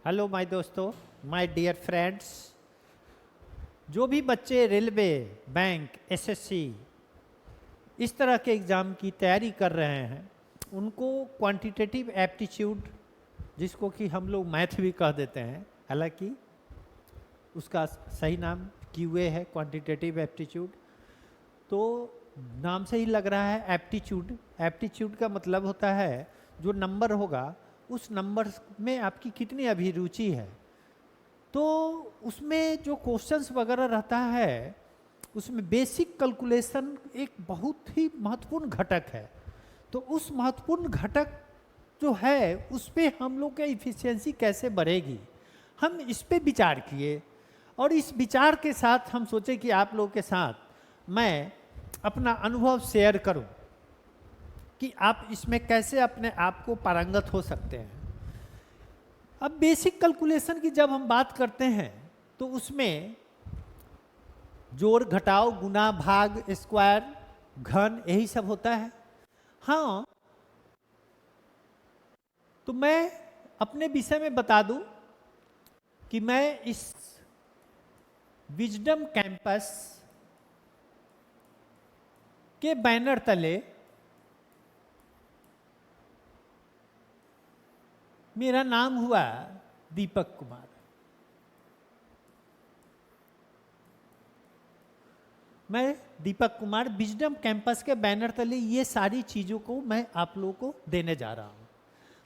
Hello my दोस्तों, my dear friends. जो भी बच्चे रेलवे, बैंक, एसएससी इस तरह के एग्ज़ाम की तैयारी कर रहे हैं, उनको क्वांटिटेटिव एप्टीट्यूड, जिसको कि हम लोग मैथ भी कह देते हैं, हालांकि उसका सही नाम क्यूए है, क्वांटिटेटिव एप्टीट्यूड। तो नाम से ही लग रहा है एप्टीट्यूड। एप्टीट्यूड का मतलब होता है जो नंबर होगा उस नंबर में आपकी कितनी अभिरुचि है। तो उसमें जो क्वेश्चंस वगैरह रहता है उसमें बेसिक कैलकुलेशन एक बहुत ही महत्वपूर्ण घटक है। तो उस महत्वपूर्ण घटक जो है उस पर हम लोग का इफिशियंसी कैसे बढ़ेगी, हम इस पे विचार किए और इस विचार के साथ हम सोचे कि आप लोगों के साथ मैं अपना अनुभव शेयर करूं कि आप इसमें कैसे अपने आप को पारंगत हो सकते हैं। अब बेसिक कैलकुलेशन की जब हम बात करते हैं तो उसमें जोड़, घटाव, गुना, भाग, स्क्वायर, घन, यही सब होता है। हाँ, तो मैं अपने विषय में बता दूं कि मैं इस विजडम कैंपस के बैनर तले मेरा नाम हुआ दीपक कुमार। मैं दीपक कुमार विजडम कैंपस के बैनर तले ये सारी चीज़ों को मैं आप लोगों को देने जा रहा हूँ।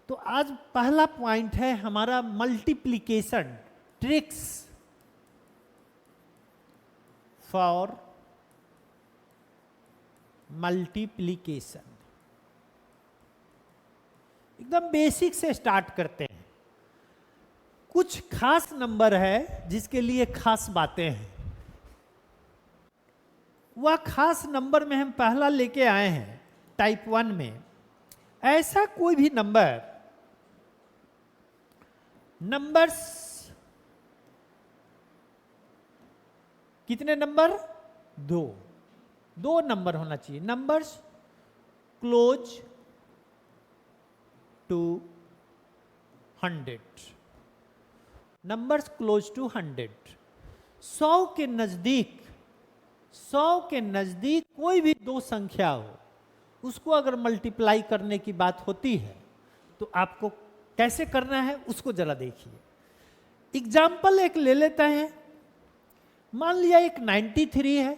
तो आज पहला पॉइंट है हमारा मल्टीप्लिकेशन ट्रिक्स फॉर मल्टीप्लिकेशन। एकदम बेसिक से स्टार्ट करते हैं। कुछ खास नंबर है जिसके लिए खास बातें हैं। वह खास नंबर में हम पहला लेके आए हैं टाइप 1 में। ऐसा कोई भी नंबर्स कितने नंबर? दो नंबर होना चाहिए। Numbers close to 100, numbers close to 100। 100 के नजदीक कोई भी दो संख्या हो, उसको अगर मल्टीप्लाई करने की बात होती है तो आपको कैसे करना है उसको जरा देखिए। एग्जाम्पल एक ले लेते हैं। मान लिया एक 93 है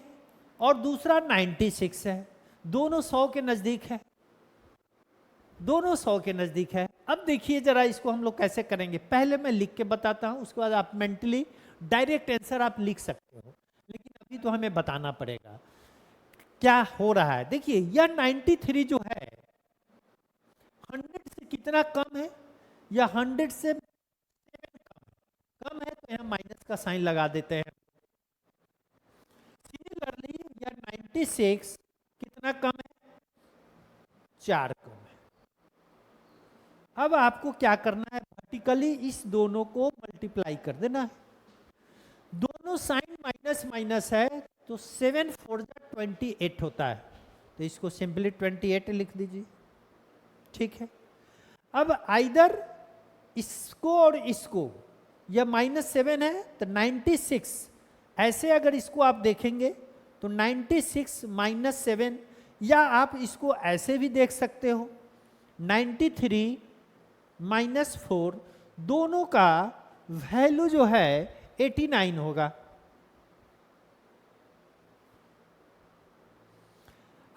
और दूसरा 96 है। दोनों 100 के नजदीक है। अब देखिए जरा इसको हम लोग कैसे करेंगे। पहले मैं लिख के बताता हूं, उसके बाद आप मेंटली डायरेक्ट आंसर आप लिख सकते हो, लेकिन अभी तो हमें बताना पड़ेगा क्या हो रहा है। देखिए यह 93 जो है 100 से कितना कम है, या 100 से कम है, तो यहां माइनस का साइन लगा देते हैं। सिमिलरली यह 96 कितना कम है? 4 कम है। अब आपको क्या करना है, वर्टिकली इस दोनों को मल्टीप्लाई कर देना है। दोनों साइन माइनस माइनस है तो 7 4 28 होता है, तो इसको सिंपली 28 लिख दीजिए। ठीक है। अब आइदर इसको और इसको, यह -7 है तो 96, ऐसे अगर इसको आप देखेंगे तो 96 -7, या आप इसको ऐसे भी देख सकते हो 93 -4, दोनों का वैल्यू जो है 89 होगा।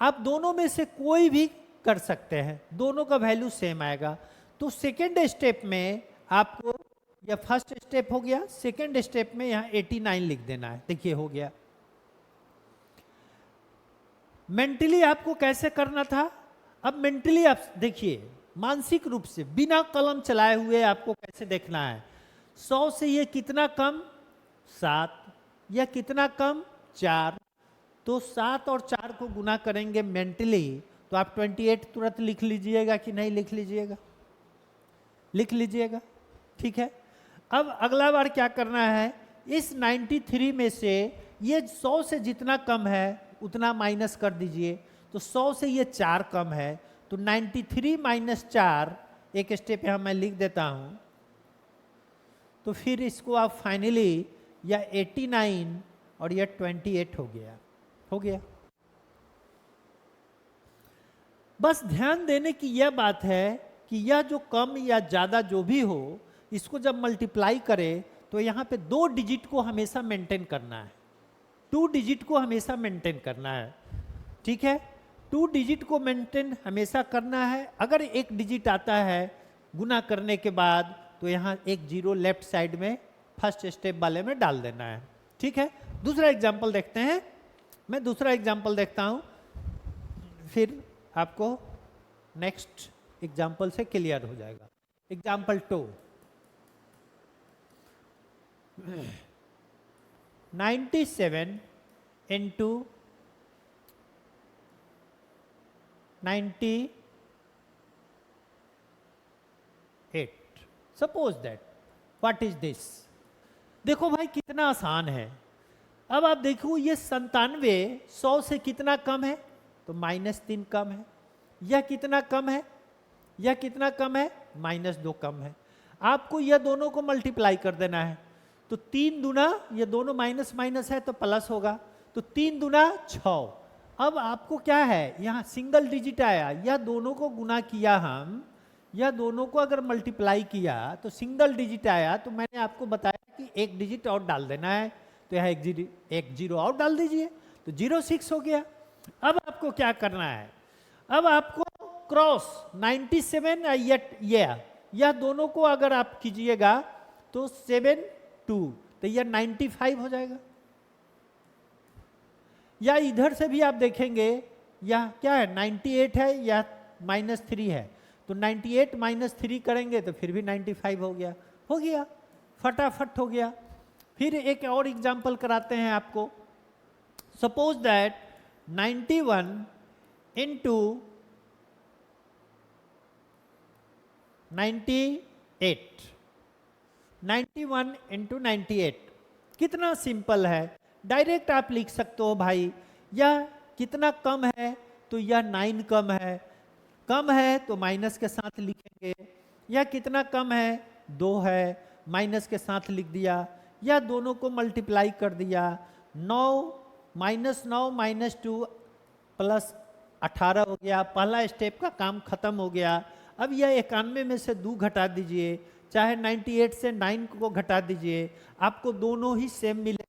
आप दोनों में से कोई भी कर सकते हैं, दोनों का वैल्यू सेम आएगा। तो सेकेंड स्टेप में आपको, या फर्स्ट स्टेप हो गया, सेकेंड स्टेप में यहां 89 लिख देना है। देखिए हो गया। मेंटली आपको कैसे करना था, अब मेंटली आप देखिए, मानसिक रूप से बिना कलम चलाए हुए आपको कैसे देखना है। 100 से ये कितना कम? 7। या कितना कम? 4। तो 7 और 4 को गुना करेंगे मेंटली, तो आप 28 तुरंत लिख लीजिएगा कि नहीं लिख लीजिएगा? लिख लीजिएगा। ठीक है। अब अगला बार क्या करना है, इस 93 में से ये 100 से जितना कम है उतना माइनस कर दीजिए। तो 100 से ये 4 कम है, तो 93 - 4, एक स्टेप यहां मैं लिख देता हूं, तो फिर इसको आप फाइनली या 89 और या 28 हो गया। बस ध्यान देने की यह बात है कि यह जो कम या ज़्यादा जो भी हो, इसको जब मल्टीप्लाई करें तो यहाँ पे 2 डिजिट को हमेशा मेंटेन करना है, 2 डिजिट को हमेशा मेंटेन करना है। ठीक है, 2 डिजिट को मेंटेन हमेशा करना है। अगर एक डिजिट आता है गुना करने के बाद तो यहाँ एक जीरो लेफ्ट साइड में फर्स्ट स्टेप वाले में डाल देना है। ठीक है, दूसरा एग्जाम्पल देखते हैं। मैं दूसरा एग्जाम्पल देखता हूँ, फिर आपको नेक्स्ट एग्जाम्पल से क्लियर हो जाएगा। Example 2, 97 into 98। Suppose that, what is this? देखो भाई कितना आसान है। अब आप देखो ये 97 100 से कितना कम है, तो -3 कम है। यह कितना कम है, यह कितना कम है, -2 कम है। आपको यह दोनों को मल्टीप्लाई कर देना है, तो 3 दूना, ये दोनों माइनस माइनस है तो प्लस होगा, तो 3 दूना 6। अब आपको क्या है, यहाँ सिंगल डिजिट आया, यह दोनों को गुना किया हम, यह दोनों को अगर मल्टीप्लाई किया तो सिंगल डिजिट आया, तो मैंने आपको बताया कि एक डिजिट और डाल देना है, तो यहाँ एक जीरो और डाल दीजिए, तो 06 हो गया। अब आपको क्या करना है, अब आपको क्रॉस 97 यह दोनों को अगर आप कीजिएगा तो 7 2, तो यह 95 हो जाएगा। या इधर से भी आप देखेंगे, यह क्या है, 98 है या -3 है, तो 98 -3 करेंगे तो फिर भी 95 हो गया, फटाफट हो गया। फिर एक और एग्जांपल कराते हैं आपको। सपोज दैट 91 into 98, 91 into 98 कितना सिंपल है, डायरेक्ट आप लिख सकते हो भाई। यह कितना कम है, तो यह 9 कम है तो माइनस के साथ लिखेंगे। यह कितना कम है, 2 है, माइनस के साथ लिख दिया। यह दोनों को मल्टीप्लाई कर दिया, 9 -2 प्लस 18 हो गया। पहला स्टेप का काम खत्म हो गया। अब यह 91 में से 2 घटा दीजिए, चाहे 98 से 9 को घटा दीजिए, आपको दोनों ही सेम मिले,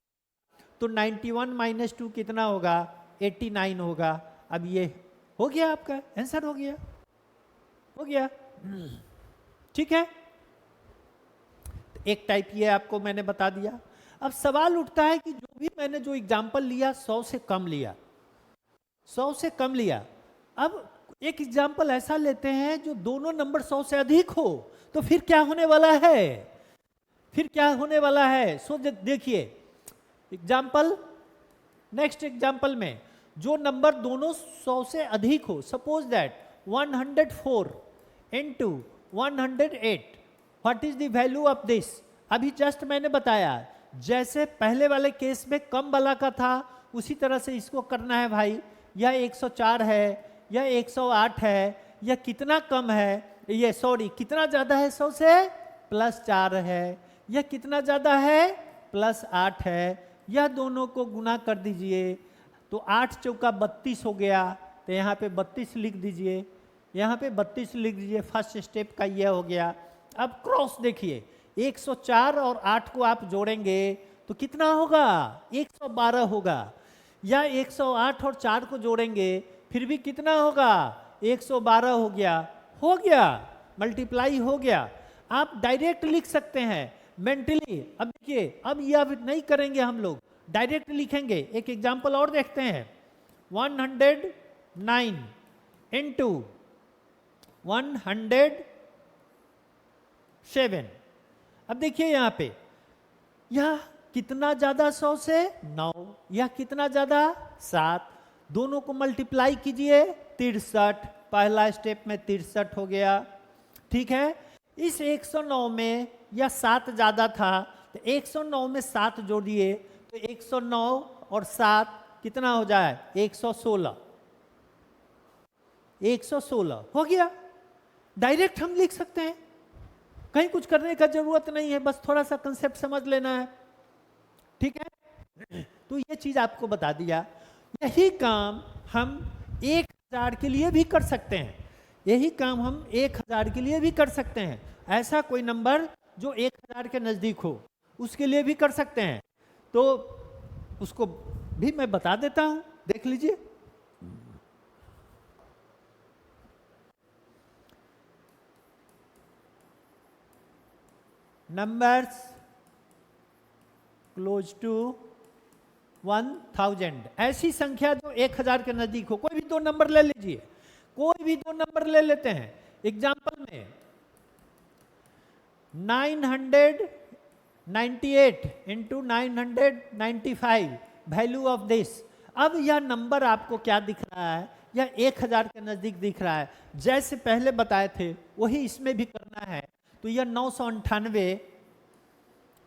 तो 91 -2 कितना होगा, 89 होगा। अब ये हो गया, आपका आंसर हो गया। ठीक है, एक टाइप ये आपको मैंने बता दिया। अब सवाल उठता है कि जो भी मैंने जो एग्जाम्पल लिया 100 से कम लिया, 100 से कम लिया। अब एक एग्जाम्पल ऐसा लेते हैं जो दोनों नंबर 100 से अधिक हो, तो फिर क्या होने वाला है, सो देखिए एग्जाम्पल, नेक्स्ट एग्जाम्पल में जो नंबर दोनों 100 से अधिक हो, suppose that 104 into 108, what is the value of this? अभी जस्ट मैंने बताया, जैसे पहले वाले केस में कम वाला का था, उसी तरह से इसको करना है भाई। यह 104 है, यह 108 है, यह कितना कम है, ये सॉरी कितना ज़्यादा है 100 से, +4 है। यह कितना ज़्यादा है, +8 है। यह दोनों को गुना कर दीजिए, तो 8 चौका 32 हो गया, तो यहाँ पे 32 लिख दीजिए, यहाँ पे 32 लिख दीजिए। फर्स्ट स्टेप का यह हो गया। अब क्रॉस देखिए, 104 और 8 को आप जोड़ेंगे तो कितना होगा, 112 होगा। या 108 और 4 को जोड़ेंगे फिर भी कितना होगा, 112 हो गया, मल्टीप्लाई हो गया। आप डायरेक्ट लिख सकते हैं मेंटली। अब देखिए, अब यह नहीं करेंगे हम लोग, डायरेक्ट लिखेंगे। एक एग्जांपल और देखते हैं, 109 into 107। अब देखिए यहाँ पे, यह कितना ज्यादा 100 से, 9, यह कितना ज्यादा, 7। दोनों को मल्टीप्लाई कीजिए, 63, पहला स्टेप में 63 हो गया। ठीक है, इस 109 में यह 7 ज्यादा था, तो 109 में 7 जोड़िए, तो 109 और 7 कितना हो जाए, 116 हो गया। डायरेक्ट हम लिख सकते हैं, कहीं कुछ करने का जरूरत नहीं है, बस थोड़ा सा कंसेप्ट समझ लेना है, ठीक है। तो ये चीज आपको बता दिया। यही काम हम 1000 के लिए भी कर सकते हैं, यही काम हम 1000 के लिए भी कर सकते हैं। ऐसा कोई नंबर जो 1000 के नजदीक हो उसके लिए भी कर सकते हैं, तो उसको भी मैं बता देता हूं, देख लीजिए। नंबर्स क्लोज टू 1000, ऐसी संख्या जो 1000 के नजदीक हो। कोई भी दो नंबर ले लीजिए, कोई भी दो नंबर ले लेते हैं। एग्जाम्पल में 998 इंटू 995 वैल्यू ऑफ दिस। अब यह नंबर आपको क्या दिख रहा है, यह 1000 के नजदीक दिख रहा है। जैसे पहले बताए थे वही इसमें भी करना है। तो यह 998,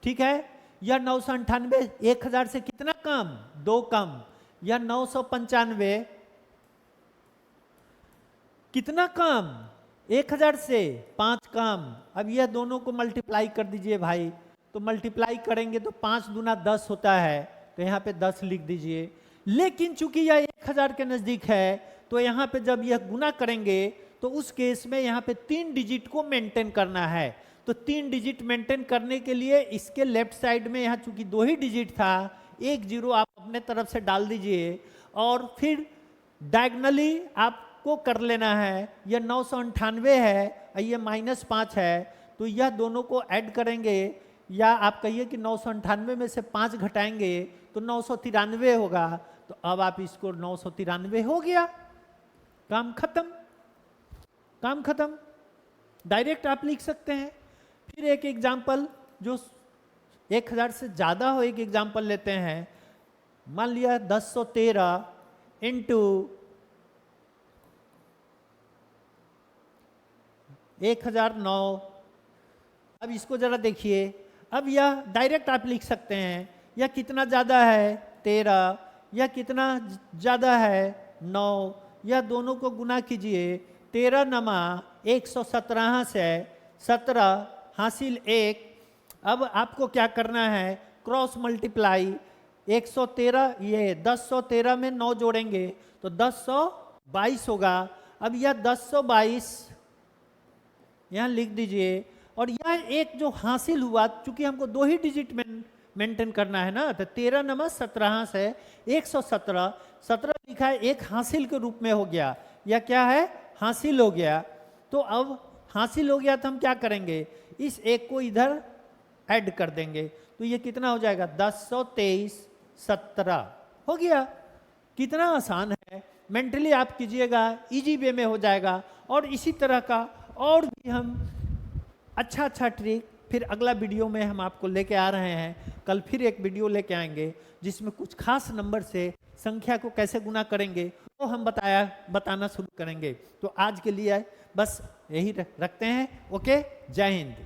ठीक है, यह 998 1000 से कितना कम, 2 कम। यह 995 कितना कम, 1000 से 5 कम। अब यह दोनों को मल्टीप्लाई कर दीजिए भाई, तो मल्टीप्लाई करेंगे तो 5 दूना 10 होता है, तो यहाँ पे 10 लिख दीजिए। लेकिन चूंकि यह 1000 के नजदीक है, तो यहाँ पे जब यह गुना करेंगे तो उस केस में यहाँ पे 3 डिजिट को मेंटेन करना है। तो 3 डिजिट मेंटेन करने के लिए इसके लेफ्ट साइड में यहाँ चूंकि 2 ही डिजिट था, 1 0 आप अपने तरफ से डाल दीजिए और फिर डायगनली आपको कर लेना है। यह 998 है और ये -5 है, तो यह दोनों को ऐड करेंगे, या आप कहिए कि 998 में से 5 घटाएंगे तो 993 होगा। तो अब आप इसको 993 हो गया, काम खत्म, काम खत्म। डायरेक्ट आप लिख सकते हैं। फिर एक एग्जाम्पल जो 1000 से ज़्यादा हो, एक एग्जाम्पल लेते हैं। मान लिया 1013 इंटू 1009। अब इसको जरा देखिए, अब यह डायरेक्ट आप लिख सकते हैं। यह कितना ज़्यादा है, 13, यह कितना ज़्यादा है, 9। यह दोनों को गुना कीजिए, 13 नमा 117 से 17 हासिल 1। अब आपको क्या करना है, क्रॉस मल्टीप्लाई। 113 ये 1013 में 9 जोड़ेंगे तो 1022 होगा। अब यह 1022 यहाँ लिख दीजिए। और यह एक जो हासिल हुआ, चूंकि हमको 2 ही डिजिट में मेंटेन करना है ना, तो 13 नंबर 17 से 117, 17 लिखा है, एक हासिल के रूप में हो गया। यह क्या है, हासिल हो गया। तो अब हासिल हो गया तो हम क्या करेंगे, इस एक को इधर ऐड कर देंगे, तो ये कितना हो जाएगा, 1023 17 हो गया। कितना आसान है, मेंटली आप कीजिएगा, इजी वे में हो जाएगा। और इसी तरह का और भी हम अच्छा ट्रिक फिर अगला वीडियो में हम आपको लेके आ रहे हैं। कल फिर एक वीडियो लेके आएंगे जिसमें कुछ खास नंबर से संख्या को कैसे गुना करेंगे वो हम बताना शुरू करेंगे। तो आज के लिए बस यही रखते हैं। ओके, जय हिंद।